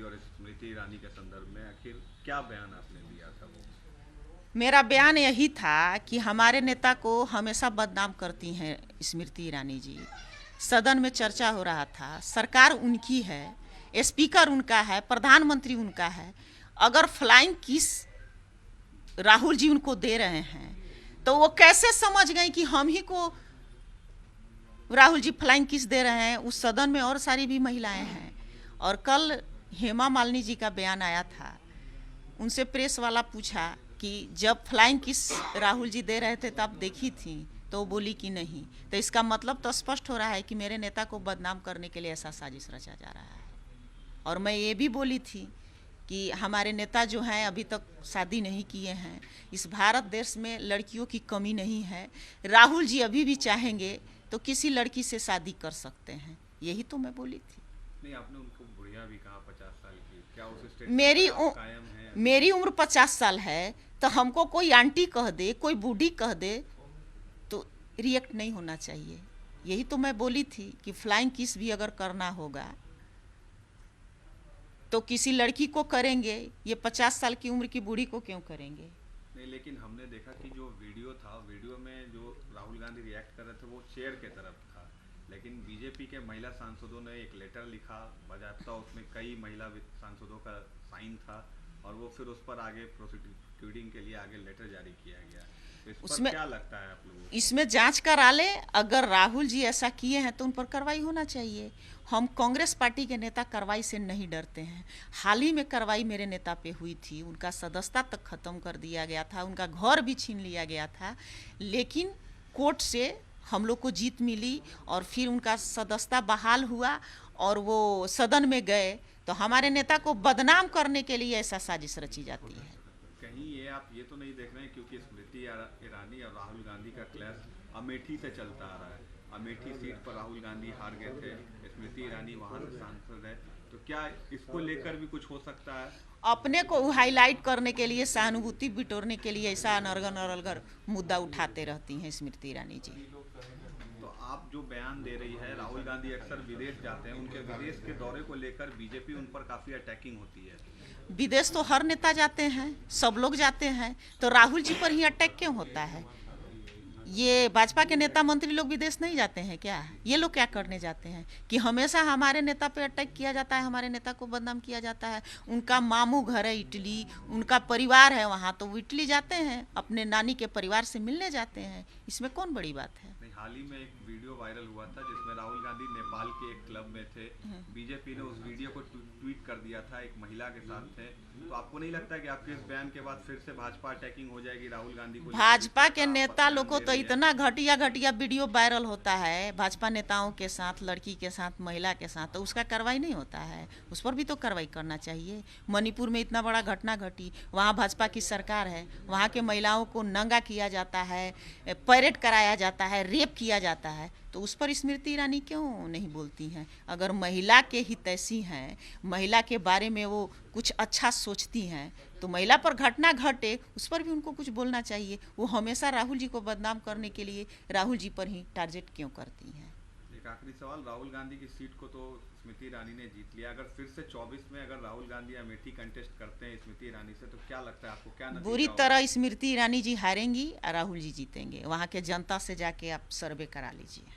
और स्मृति ईरानी के संदर्भ में आखिर क्या बयान आपने दिया था वो? मेरा बयान यही था कि हमारे नेता को हमेशा बदनाम करती हैं स्मृति ईरानी जी। सदन में चर्चा हो रहा था, सरकार उनकी है, स्पीकर उनका है, प्रधानमंत्री उनका है। अगर फ्लाइंग किस राहुल जी उनको दे रहे हैं तो वो कैसे समझ गए कि हम ही को राहुल जी फ्लाइंग किस दे रहे हैं? उस सदन में और सारी भी महिलाएं हैं। और कल हेमा मालिनी जी का बयान आया था, उनसे प्रेस वाला पूछा कि जब फ्लाइंग किस राहुल जी दे रहे थे तब देखी थी, तो बोली कि नहीं। तो इसका मतलब तो स्पष्ट हो रहा है कि मेरे नेता को बदनाम करने के लिए ऐसा साजिश रचा जा रहा है। और मैं ये भी बोली थी कि हमारे नेता जो हैं अभी तक शादी नहीं किए हैं। इस भारत देश में लड़कियों की कमी नहीं है। राहुल जी अभी भी चाहेंगे तो किसी लड़की से शादी कर सकते हैं, यही तो मैं बोली थी। नहीं, आपने उनको बुढ़िया भी कहा 50 साल की, क्या उस मेरी स्टेटमेंट पे आप कायम हैं? मेरी उम्र 50 साल है, तो हमको कोई आंटी कह दे, कोई बूढ़ी कह दे तो रिएक्ट नहीं होना चाहिए। यही तो मैं बोली थी कि फ्लाइंग किस भी अगर करना होगा तो किसी लड़की को करेंगे, ये 50 साल की उम्र की बूढ़ी को क्यों करेंगे? नहीं, लेकिन हमने देखा कि जो वीडियो था, वीडियो में जो राहुल गांधी रिएक्ट कर रहे थे वो चेयर के तरफ था, लेकिन बीजेपी के महिला सांसदों ने एक लेटर लिखा, बाकायदा उसमें कई महिला सांसदों का साइन था और वो फिर उस पर आगे प्रोसिक्यूटिंग के लिए आगे लेटर जारी किया गया। तो इस पर उसमें क्या लगता है आप लोगों को? इसमें जांच करा ले। अगर राहुल जी ऐसा किए हैं तो उन पर कार्रवाई होना चाहिए। हम कांग्रेस पार्टी के नेता कार्रवाई से नहीं डरते हैं। हाल ही में कार्रवाई मेरे नेता पे हुई थी, उनका सदस्यता तक खत्म कर दिया गया था, उनका घर भी छीन लिया गया था, लेकिन कोर्ट से हम लोग को जीत मिली और फिर उनका सदस्यता बहाल हुआ और वो सदन में गए। तो हमारे नेता को बदनाम करने के लिए ऐसा साजिश रची जाती है। कहीं ये आप ये तो नहीं देख रहे हैं, क्योंकि स्मृति ईरानी और राहुल गांधी का क्लैश अमेठी से चलता आ रहा है। अमेठी सीट पर राहुल गांधी हार गए थे, स्मृति ईरानी वहां से सांसद है, तो क्या इसको लेकर भी कुछ हो सकता है? अपने को हाईलाइट करने के लिए, सहानुभूति बिटोरने के लिए ऐसा अनर्गल अनर्गल मुद्दा उठाते रहती हैं स्मृति ईरानी जी। तो आप जो बयान दे रही है, राहुल गांधी अक्सर विदेश जाते हैं, उनके विदेश के दौरे को लेकर बीजेपी उन पर काफी अटैकिंग होती है। विदेश तो हर नेता जाते हैं, सब लोग जाते हैं, तो राहुल जी पर ही अटैक क्यों होता है? ये भाजपा के नेता मंत्री लोग विदेश नहीं जाते हैं क्या? ये लोग क्या करने जाते हैं कि हमेशा हमारे नेता पे अटैक किया जाता है, हमारे नेता को बदनाम किया जाता है? उनका मामू घर है इटली, उनका परिवार है वहाँ, तो वो इटली जाते हैं, अपने नानी के परिवार से मिलने जाते हैं, इसमें कौन बड़ी बात है? नहीं, हाल ही में एक वीडियो वायरल हुआ था जिसमें राहुल गांधी नेपाल के एक क्लब में थे, बीजेपी ने उस वीडियो को ट्वीट कर दिया था, एक महिला के साथ थे। तो आपको नहीं लगता कि आपके इस बयान के बाद फिर से भाजपा अटैकिंग हो जाएगी राहुल गांधी को? भाजपा के नेता लोग को तो इतना घटिया घटिया वीडियो वायरल होता है भाजपा नेताओं के साथ, लड़की के साथ, महिला के साथ, तो उसका कार्रवाई नहीं होता है? उस पर भी तो कार्रवाई करना चाहिए। मणिपुर में इतना बड़ा घटना घटी, वहाँ भाजपा की सरकार है, वहाँ के महिलाओं को नंगा किया जाता है, परेड कराया जाता है, रेप किया जाता है, तो उस पर स्मृति ईरानी क्यों नहीं बोलती हैं? अगर महिला के हितैषी हैं, महिला के बारे में वो कुछ अच्छा सोचती हैं, तो महिला पर घटना घटे उस पर भी उनको कुछ बोलना चाहिए। वो हमेशा राहुल जी को बदनाम करने के लिए राहुल जी पर ही टारगेट क्यों करती हैं? एक आखिरी सवाल, राहुल गांधी की सीट को तो स्मृति ईरानी ने जीत लिया, अगर फिर से 24 में अगर राहुल गांधी अमेठी कंटेस्ट करते हैं स्मृति ईरानी से, तो क्या लगता है आपको, क्या नतीजा बुरी होगा? तरह स्मृति ईरानी जी हारेंगी और राहुल जी जीतेंगे। वहाँ के जनता से जाके आप सर्वे करा लीजिए।